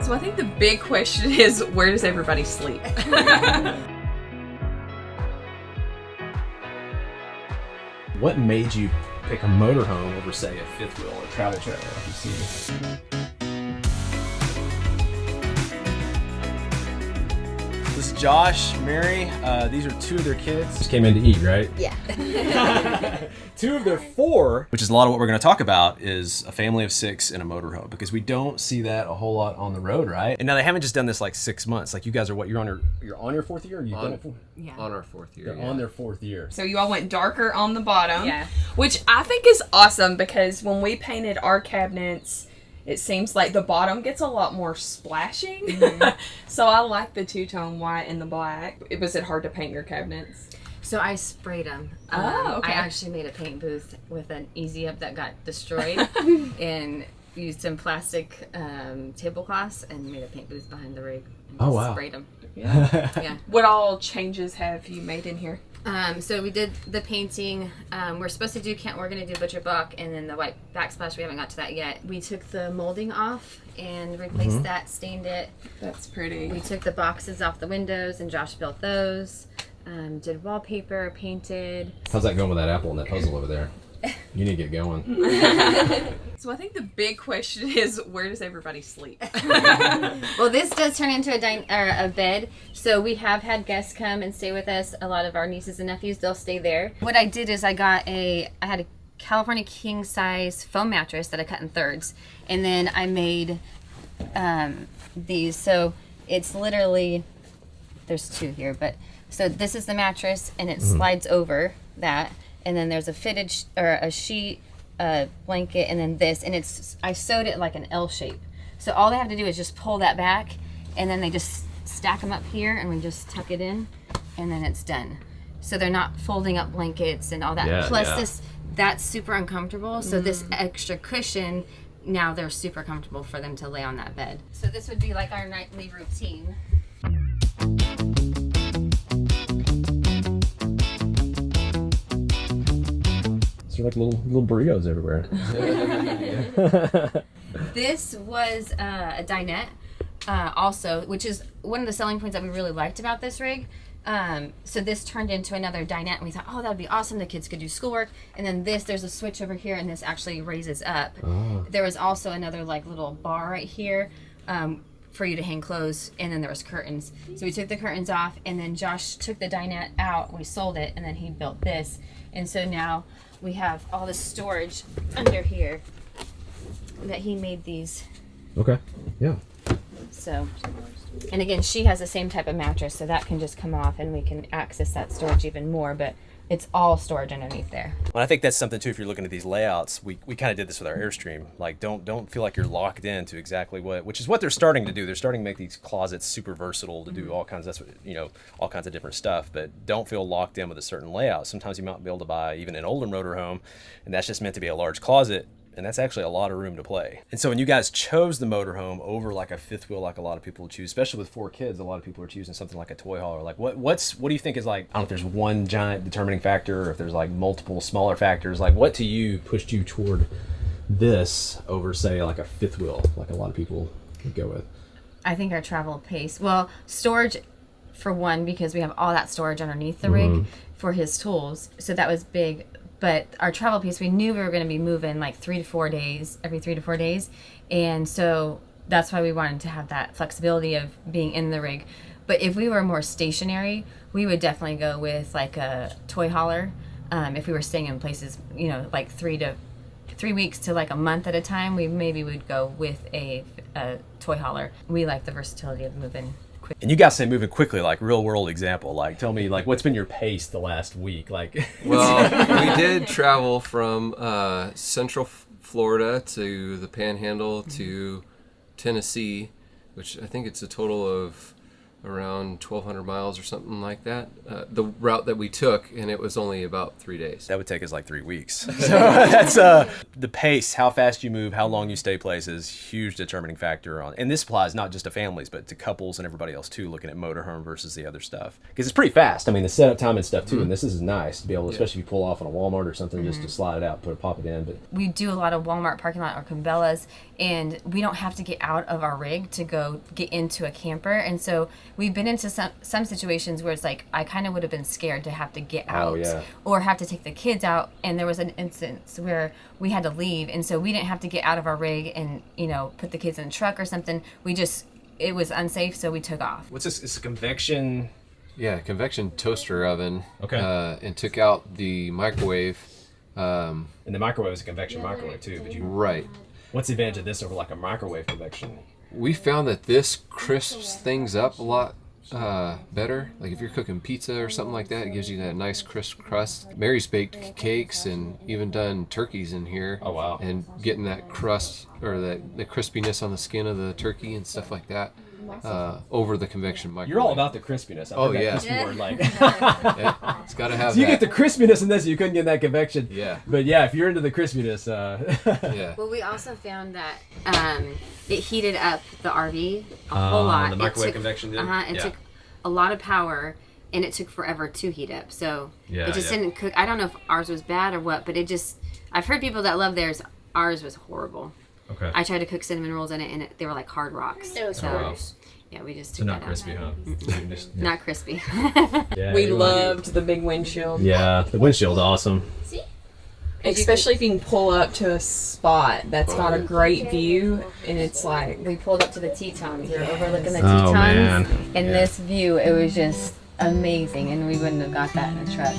So I think the big question is, where does everybody sleep? What made you pick a motorhome over, say, a fifth wheel or travel trailer like you see? This is Josh, Mary. These are two of their kids. Just came in to eat, right? Yeah. Two of their four, which is a lot of what we're going to talk about, is a family of six in a motorhome, because we don't see that a whole lot on the road, right? And now they haven't just done this like 6 months. Like you guys are what? You're on your fourth year? Or you've done it for? Yeah. On our fourth year. They're on their fourth year. So you all went darker on the bottom. Yeah. Which I think is awesome, because when we painted our cabinets, it seems like the bottom gets a lot more splashing. Mm-hmm. So I like the two-tone white and the black. Was it hard to paint your cabinets? So I sprayed them. Okay. I actually made a paint booth with an Easy Up that got destroyed and used some plastic tablecloths and made a paint booth behind the rig. And Oh, wow. Sprayed them. Yeah. Yeah. What all changes have you made in here? So we did the painting. We're supposed to do we're going to do Butcher Buck, and then the white backsplash. We haven't got to that yet. We took the molding off and replaced that, stained it. That's pretty. We took the boxes off the windows, and Josh built those. Did wallpaper, painted. How's that going with that apple and that puzzle over there? You need to get going. So I think the big question is, where does everybody sleep? Well, this does turn into a bed. So we have had guests come and stay with us. A lot of our nieces and nephews, they'll stay there. What I did is I had a California king size foam mattress that I cut in thirds, and then I made these. So it's literally, there's two here, but so this is the mattress, and it slides over that, and then there's a fitted a sheet, a blanket, and then this, and I sewed it like an L shape. So all they have to do is just pull that back, and then they just stack them up here, and we just tuck it in, and then it's done. So they're not folding up blankets and all that. Yeah, Plus that's super uncomfortable. So this extra cushion, now they're super comfortable for them to lay on that bed. So this would be like our nightly routine. They're like little burritos everywhere. This was a dinette also, which is one of the selling points that we really liked about this rig. So this turned into another dinette, and we thought, oh, that would be awesome. The kids could do schoolwork. And then there's a switch over here, and this actually raises up. Oh. There was also another like little bar right here for you to hang clothes, and then there was curtains. So we took the curtains off, and then Josh took the dinette out. We sold it, and then he built this. And so now we have all this storage under here that he made these. Okay. Yeah. So, and again, she has the same type of mattress, so that can just come off and we can access that storage even more, but it's all storage underneath there. Well, I think that's something too, if you're looking at these layouts, we kind of did this with our Airstream. Like, don't feel like you're locked into exactly which is what they're starting to do. They're starting to make these closets super versatile to do all kinds of, all kinds of different stuff, but don't feel locked in with a certain layout. Sometimes you might be able to buy even an older motorhome, and that's just meant to be a large closet. And that's actually a lot of room to play. And so when you guys chose the motorhome over like a fifth wheel, like a lot of people would choose, especially with 4 kids, a lot of people are choosing something like a toy hauler. Like what do you think is like, I don't know if there's one giant determining factor or if there's like multiple smaller factors. Like what to you pushed you toward this over, say, like a fifth wheel, like a lot of people would go with? I think our travel pace. Well, storage for one, because we have all that storage underneath the rig for his tools. So that was big. But our travel piece, we knew we were going to be moving like 3 to 4 days, every 3 to 4 days. And so that's why we wanted to have that flexibility of being in the rig. But if we were more stationary, we would definitely go with like a toy hauler. If we were staying in places, like 3 weeks to like a month at a time, we maybe would go with a toy hauler. We like the versatility of moving. And you guys say moving quickly, like real world example. Like tell me, like what's been your pace the last week? Like, well, we did travel from Central Florida to the Panhandle to Tennessee, which I think it's a total of around 1,200 miles or something like that. The route that we took, and it was only about 3 days. That would take us like 3 weeks. So that's the pace, how fast you move, how long you stay places, huge determining factor on. And this applies not just to families, but to couples and everybody else too, looking at motorhome versus the other stuff. Because it's pretty fast. I mean, the setup time and stuff too. And this is nice to be able, especially if you pull off on a Walmart or something, just to slide it out, pop it in. But we do a lot of Walmart parking lot or Cabela's, and we don't have to get out of our rig to go get into a camper. And so we've been into some situations where it's like I kind of would have been scared to have to get out or have to take the kids out. And there was an instance where we had to leave, and so we didn't have to get out of our rig and put the kids in a truck or something. It was unsafe, so we took off. What's this? It's a convection. Yeah, convection toaster oven. Okay. And took out the microwave. And the microwave is a convection microwave too. But Right. What's the advantage of this over like a microwave convection? We found that this crisps things up a lot better. Like if you're cooking pizza or something like that, it gives you that nice crisp crust. Mary's baked cakes and even done turkeys in here. Oh wow! And getting that crust or the crispiness on the skin of the turkey and stuff like that over the convection microwave. You're all about the crispiness. Oh yeah. Crispy word, like. Yeah, it's got to have. So you that. get the crispiness in this, you couldn't get in that convection. Yeah. But yeah, if you're into the crispiness. Yeah. Well, we also found that it heated up the RV a whole lot. The microwave convection did? It took a lot of power, and it took forever to heat up. So it just didn't cook. I don't know if ours was bad or what, but I've heard people that love theirs. Ours was horrible. Okay. I tried to cook cinnamon rolls in it, and they were like hard rocks. It was gross. Yeah, we just So took not that crispy, out. huh? Not crispy. We loved the big windshield. Yeah, the windshield's awesome. Especially if you can pull up to a spot that's got a great view, and it's like We pulled up to the Tetons. We were overlooking the Oh, Tetons. man. And this view, it was just amazing, and we wouldn't have got that in a truck.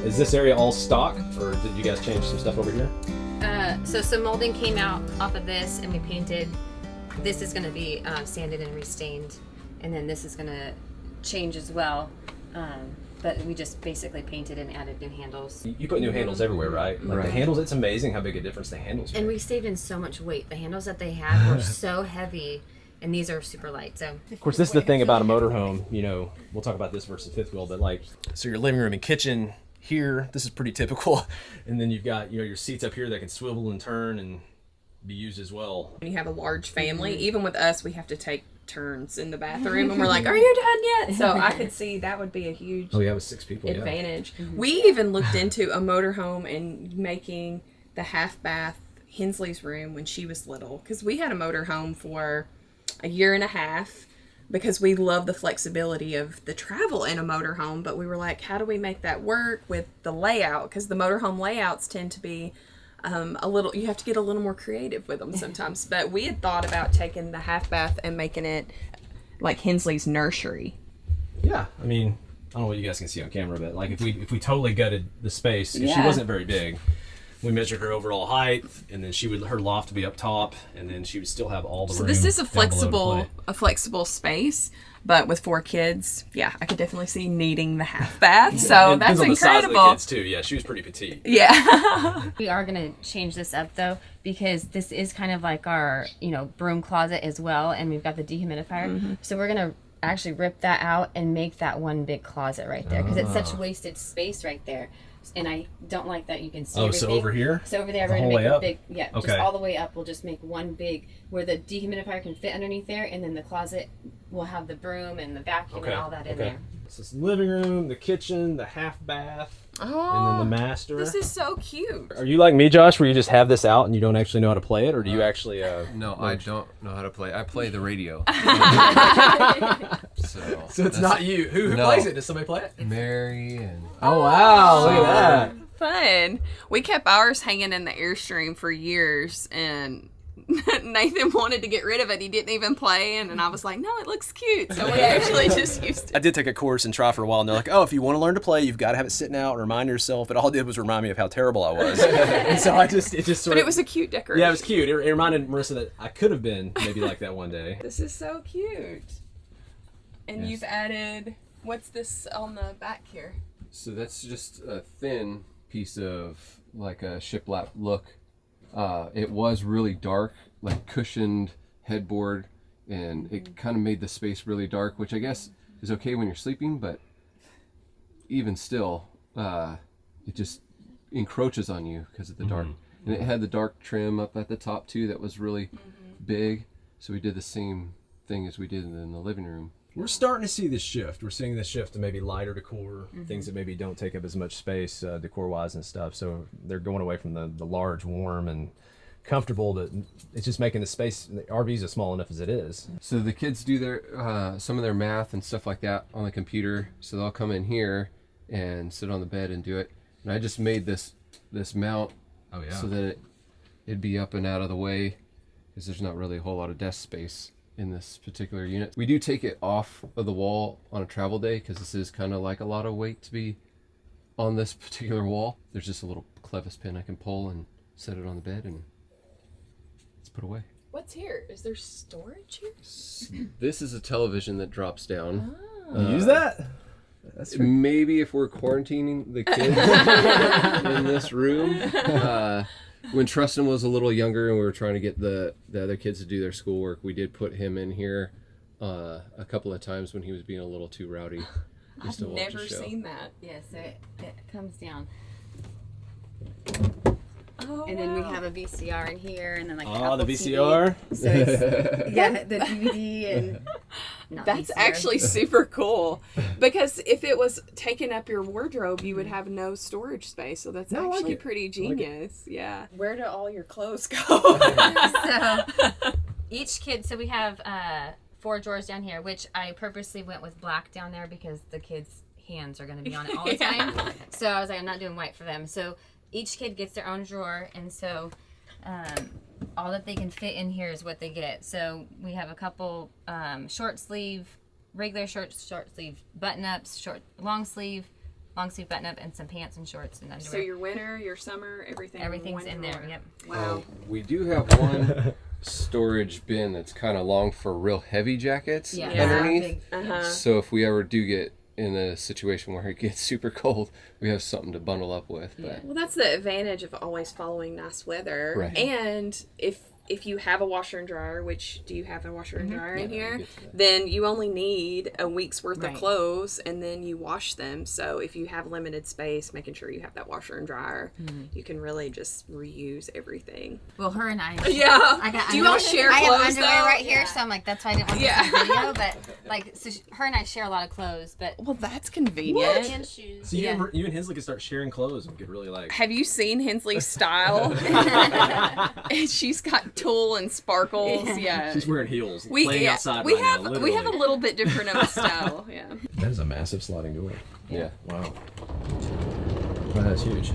Is this area all stock, or did you guys change some stuff over here? So some molding came out off of this, and we painted. This is going to be sanded and restained, and then this is going to change as well. But we just basically painted and added new handles. You put new handles everywhere, right? Like the handles, it's amazing how big a difference the handles make. And we saved in so much weight. The handles that they had were so heavy, and these are super light. So Of course, this is the thing about a motorhome. We'll talk about this versus fifth wheel, but like, so your living room and kitchen here, this is pretty typical, and then you've got your seats up here that can swivel and turn and be used as well. when you have a large family, even with us, we have to take turns in the bathroom, and we're like, "Are you done yet?" So I could see that would be a huge Oh yeah, with 6 people. advantage. We even looked into a motorhome and making the half bath Hensley's room when she was little, because we had a motorhome for a year and a half because we love the flexibility of the travel in a motorhome, but we were like, how do we make that work with the layout? Because the motorhome layouts tend to be you have to get a little more creative with them sometimes. But we had thought about taking the half bath and making it like Hensley's nursery. Yeah, I mean, I don't know what you guys can see on camera, but like if we totally gutted the space, 'cause she Yeah. wasn't very big. We measured her overall height, and then her loft to be up top, and then she would still have all the So room this is down below to play. a flexible space, but with 4 kids, yeah, I could definitely see needing the half bath. So It depends that's on the size of the incredible. kids too. Yeah, she was pretty petite. Yeah. we are going to change this up though, because this is kind of like our broom closet as well, and we've got the dehumidifier. So we're going to actually rip that out and make that one big closet right there, because it's such wasted space right there. And I don't like that you can see everything. So over here? So over there, The we're whole going to way make up? a big, just Okay. all the way up. We'll just make one big, where the dehumidifier can fit underneath there, and then the closet will have the broom and the vacuum and all that in there. So it's the living room, the kitchen, the half bath, and then Oh, the master. this is so cute. Are you like me, Josh, where you just have this out and you don't actually know how to play it, or do you actually? No, I don't know how to play. I play the radio. So it's not you. Who No. plays it? Does somebody play it? Mary and Oh wow! Look at that. Fun. We kept ours hanging in the Airstream for years, and Nathan wanted to get rid of it. He didn't even play, and I was like, no, it looks cute. So we actually just used it. I did take a course and try for a while, and they're like, oh, if you want to learn to play, you've got to have it sitting out and remind yourself. It all did was remind me of how terrible I was. And so it just sort But of... it was a cute decoration. Yeah, it was cute. It reminded Marissa that I could have been maybe like that one day. This is so cute. And Yes. you've added, what's this on the back here? So that's just a thin piece of like a shiplap look. It was really dark, like cushioned headboard, and it kind of made the space really dark, which I guess is okay when you're sleeping, but even still, it just encroaches on you because of the dark. And it had the dark trim up at the top too that was really big, so we did the same thing as we did in the living room. We're starting to see this shift. We're seeing this shift to maybe lighter decor, things that maybe don't take up as much space decor-wise and stuff. So they're going away from the large, warm, and comfortable. That it's just making the space. The RVs are small enough as it is. So the kids do their some of their math and stuff like that on the computer. So they'll come in here and sit on the bed and do it. And I just made this mount so that it'd be up and out of the way, because there's not really a whole lot of desk space in this particular unit. We do take it off of the wall on a travel day, because this is kind of like a lot of weight to be on this particular wall. There's just a little clevis pin I can pull and set it on the bed, and it's put away. What's here? Is there storage here? This is a television that drops down. You use that? That's Maybe if we're quarantining the kids in this room. When Trustin was a little younger and we were trying to get the other kids to do their schoolwork, we did put him in here a couple of times when he was being a little too rowdy. I've never seen that. Yeah, so it comes down. Oh, And then we have a VCR in here, and then like the Apple VCR. TV. So it's, yeah, the DVD and not That's VCR. actually super cool, because if it was taking up your wardrobe, you would have no storage space. So that's No, I like actually it. pretty genius. Yeah. Where do all your clothes go? So each kid, so we have 4 drawers down here, which I purposely went with black down there because the kids' hands are going to be on it all the time. So I was like, I'm not doing white for them. So each kid gets their own drawer, and so all that they can fit in here is what they get. So we have a couple short sleeve, regular short sleeve button-ups, long sleeve button-up, and some pants and shorts and underwear. So your winter, your summer, Everything's in there, yep. Wow. We do have one storage bin that's kind of long for real heavy jackets Yeah. underneath. Uh-huh. So if we ever do get in a situation where it gets super cold, we have something to bundle up with. But Well, that's the advantage of always following nice weather. Right. And if you have a washer and dryer, which do you have a washer and dryer in Yeah, here? we'll get to that. Then you only need a week's worth Right. of clothes, and then you wash them. So if you have limited space, making sure you have that washer and dryer, you can really just reuse everything. Well, her and I. Yeah. I got Do you all underwear- share I clothes have underwear though? right here, so I'm like, that's why I didn't want to Yeah. see the video. But like, so her and I share a lot of clothes. But Well, that's convenient. and shoes. So you and Hensley could start sharing clothes and we could really like... Have you seen Hensley's style? She's got tulle and sparkles. Yeah. She's wearing heels, playing outside we right have now, we have a literally. little bit different of a style. Yeah. That is a massive sliding door. yeah. Wow. That's huge.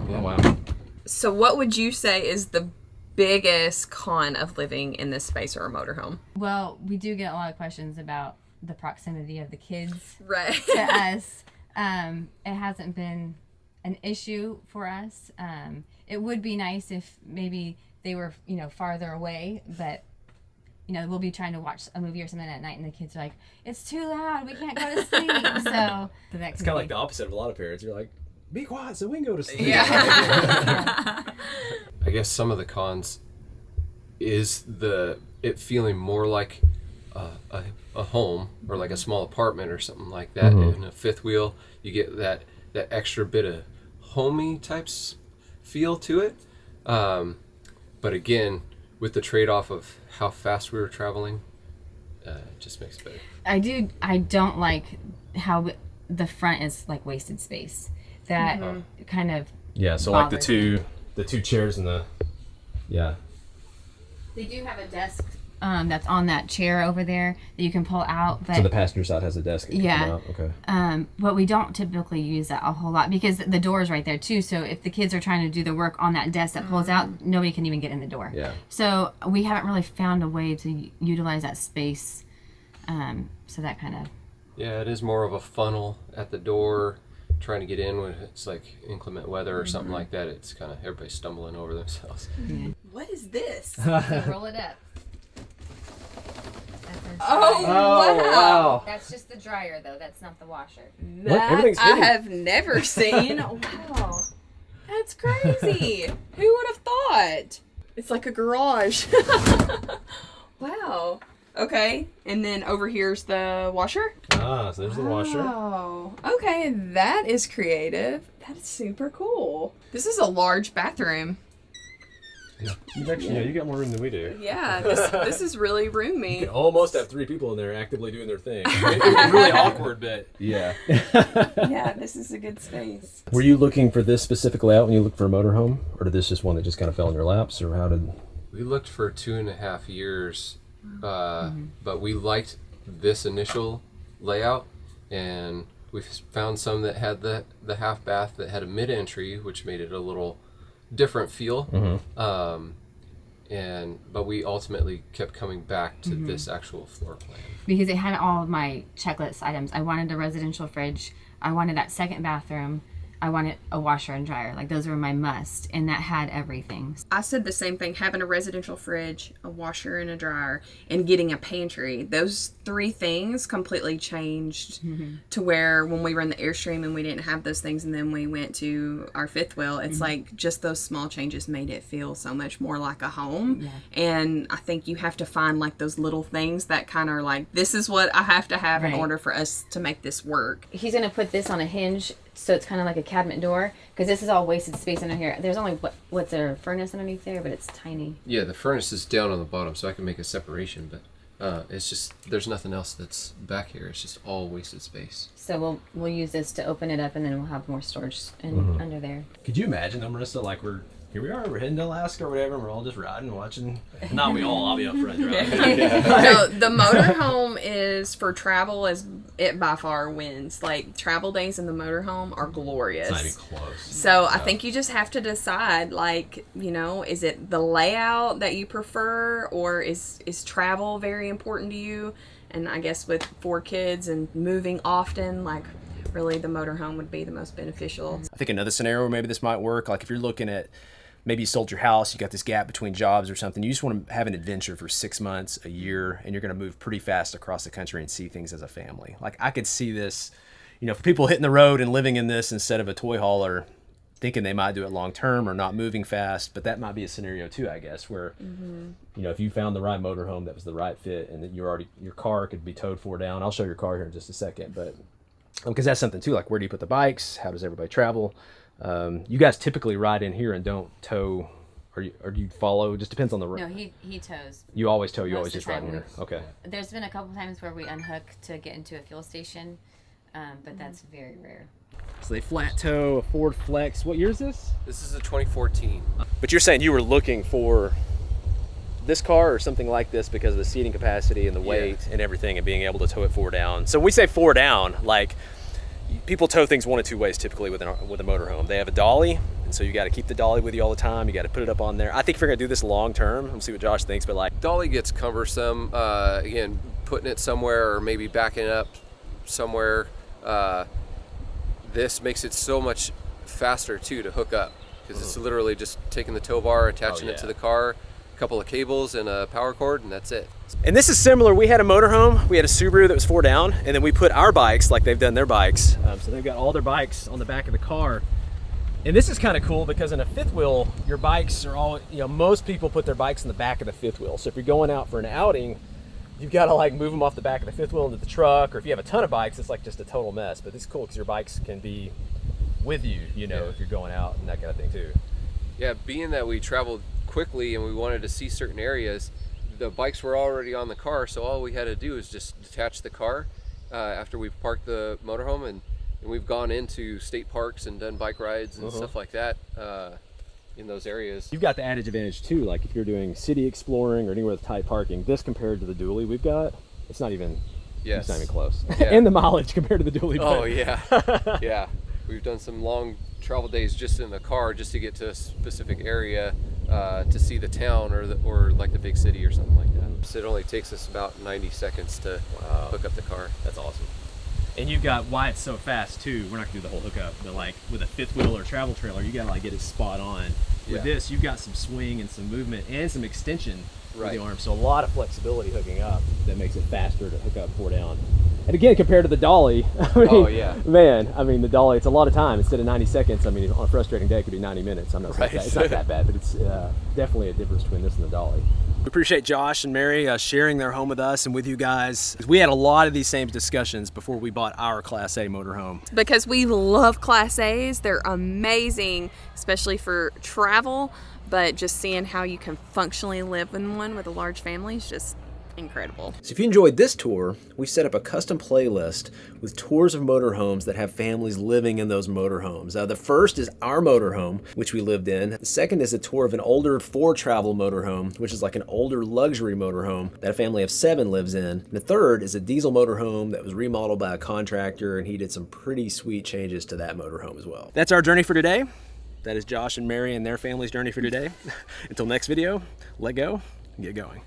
Yeah. Oh, wow. So what would you say is the biggest con of living in this space or a motorhome? Well, we do get a lot of questions about the proximity of the kids Right. to us. It hasn't been an issue for us. It would be nice if maybe they were, farther away, but we'll be trying to watch a movie or something at night, and the kids are like, "It's too loud. We can't go to sleep." So It's kind of like the opposite of a lot of parents. You're like, be quiet so we can go to sleep. Yeah. I guess some of the cons is it feeling more like a home or like a small apartment or something like that. In a fifth wheel, you get that extra bit of homey types feel to it. But again, with the trade-off of how fast we were traveling, it just makes it better. I don't like how the front is like wasted space. That kind of Yeah, so like bothers the two chairs and the... Yeah. They do have a desk that's on that chair over there that you can pull out. But So the passenger side has a desk. That can yeah. come out. Okay. But we don't typically use that a whole lot because the door is right there too. So if the kids are trying to do the work on that desk that pulls out, nobody can even get in the door. Yeah. So we haven't really found a way to utilize that space. So that kind of. Yeah, it is more of a funnel at the door, trying to get in when it's like inclement weather or something like that. It's kind of everybody stumbling over themselves. What is this? Roll it up. Oh, wow. That's just the dryer though. That's not the washer. That Everything's I hidden. have never seen. Wow. That's crazy. Who would have thought? It's like a garage. Wow. Okay. And then over here's the washer. So there's the washer. Oh. Okay. That is creative. That is super cool. This is a large bathroom. You've actually, you got more room than we do. Yeah. This is really roomy. You can almost have 3 people in there actively doing their thing. It's really awkward, but yeah. Yeah. This is a good space. Were you looking for this specific layout when you looked for a motorhome, or did this just one that just kind of fell in your laps, or how did? We looked for 2.5 years, but we liked this initial layout, and we found some that had the half bath that had a mid-entry, which made it a little different feel. But we ultimately kept coming back to this actual floor plan Because it had all of my checklist items. I wanted a residential fridge. I wanted that second bathroom. I wanted a washer and dryer. Like those were my must, and that had everything. I said the same thing, having a residential fridge, a washer and a dryer, and getting a pantry. Those 3 things completely changed to where when we were in the Airstream and we didn't have those things, and then we went to our fifth wheel, it's like just those small changes made it feel so much more like a home. Yeah. And I think you have to find like those little things that kind of are like, this is what I have to have in order for us to make this work. He's going to put this on a hinge, so it's kind of like a cabinet door, because this is all wasted space under here. There's only what's a furnace underneath there, but it's tiny. Yeah, the furnace is down on the bottom, so I can make a separation, but it's just there's nothing else that's back here. It's just all wasted space. So we'll use this to open it up, and then we'll have more storage under there. Could you imagine, though, Marissa, like here we are, we're heading to Alaska or whatever, and we're all just riding, watching. Not we all, I'll be up front driving. No, the motorhome is for travel, as it by far wins. Like, travel days in the motorhome are glorious. It's not even close. So I think you just have to decide, like, is it the layout that you prefer, or is travel very important to you? And I guess with 4 kids and moving often, like, really the motorhome would be the most beneficial. I think another scenario where maybe this might work, like if you're looking at maybe you sold your house, you got this gap between jobs or something, you just want to have an adventure for 6 months, a year, and you're going to move pretty fast across the country and see things as a family. Like I could see this, for people hitting the road and living in this instead of a toy hauler, thinking they might do it long term or not moving fast, but that might be a scenario too, I guess, where if you found the right motorhome that was the right fit and that your car could be towed 4 down. I'll show your car here in just a second, but because that's something too, like where do you put the bikes? How does everybody travel? You guys typically ride in here and don't tow, or do you follow? It just depends on the road. No, he tows. You always tow. You Most always of just the ride in time here. Okay. There's been a couple times where we unhook to get into a fuel station, but that's very rare. So they flat tow a Ford Flex. What year is this? This is a 2014. But you're saying you were looking for this car or something like this because of the seating capacity and the weight and everything, and being able to tow it 4 down. So when we say 4 down, like people tow things 1 of 2 ways typically with a motorhome. They have a dolly, and so you got to keep the dolly with you all the time. You got to put it up on there. I think if you're gonna do this long term, we'll see what Josh thinks, but like Dolly gets cumbersome. Again, putting it somewhere or maybe backing it up somewhere. This makes it so much faster too to hook up, because it's literally just taking the tow bar, attaching it to the car, a couple of cables and a power cord, and that's it. And this is similar. We had a motorhome, we had a Subaru that was 4 down, and then we put our bikes like they've done their bikes. So they've got all their bikes on the back of the car. And this is kind of cool because in a fifth wheel, your bikes are all, most people put their bikes in the back of the fifth wheel. So if you're going out for an outing, you've got to like move them off the back of the fifth wheel into the truck, or if you have a ton of bikes, it's like just a total mess. But it's cool because your bikes can be with you, if you're going out and that kind of thing too. Yeah, being that we traveled quickly and we wanted to see certain areas, the bikes were already on the car, so all we had to do is just detach the car after we've parked the motorhome, and we've gone into state parks and done bike rides and stuff like that. in those areas. You've got the added advantage too, like if you're doing city exploring or anywhere with tight parking, this compared to the dually we've got, it's not even close. Yeah. And the mileage compared to the dually. Oh yeah, yeah. We've done some long travel days just in the car just to get to a specific area to see the town or like the big city or something like that. So it only takes us about 90 seconds to hook up the car. That's awesome. And you've got, why it's so fast too, we're not gonna do the whole hookup, but like with a fifth wheel or travel trailer, you gotta like get it spot on. With this, you've got some swing and some movement and some extension with the arm. So a lot of flexibility hooking up that makes it faster to hook up 4 down. And again, compared to the dolly, man, I mean, the dolly, it's a lot of time instead of 90 seconds. I mean, on a frustrating day, it could be 90 minutes. I'm not saying it's not that bad, but it's definitely a difference between this and the dolly. We appreciate Josh and Mary sharing their home with us and with you guys. We had a lot of these same discussions before we bought our Class A motorhome. Because we love Class A's. They're amazing, especially for travel, but just seeing how you can functionally live in one with a large family is just incredible. So if you enjoyed this tour, we set up a custom playlist with tours of motorhomes that have families living in those motorhomes. The first is our motorhome, which we lived in. The second is a tour of an older for travel motorhome, which is like an older luxury motorhome that a family of 7 lives in. And the third is a diesel motorhome that was remodeled by a contractor, and he did some pretty sweet changes to that motorhome as well. That's our journey for today. That is Josh and Mary and their family's journey for today. Until next video, let go and get going.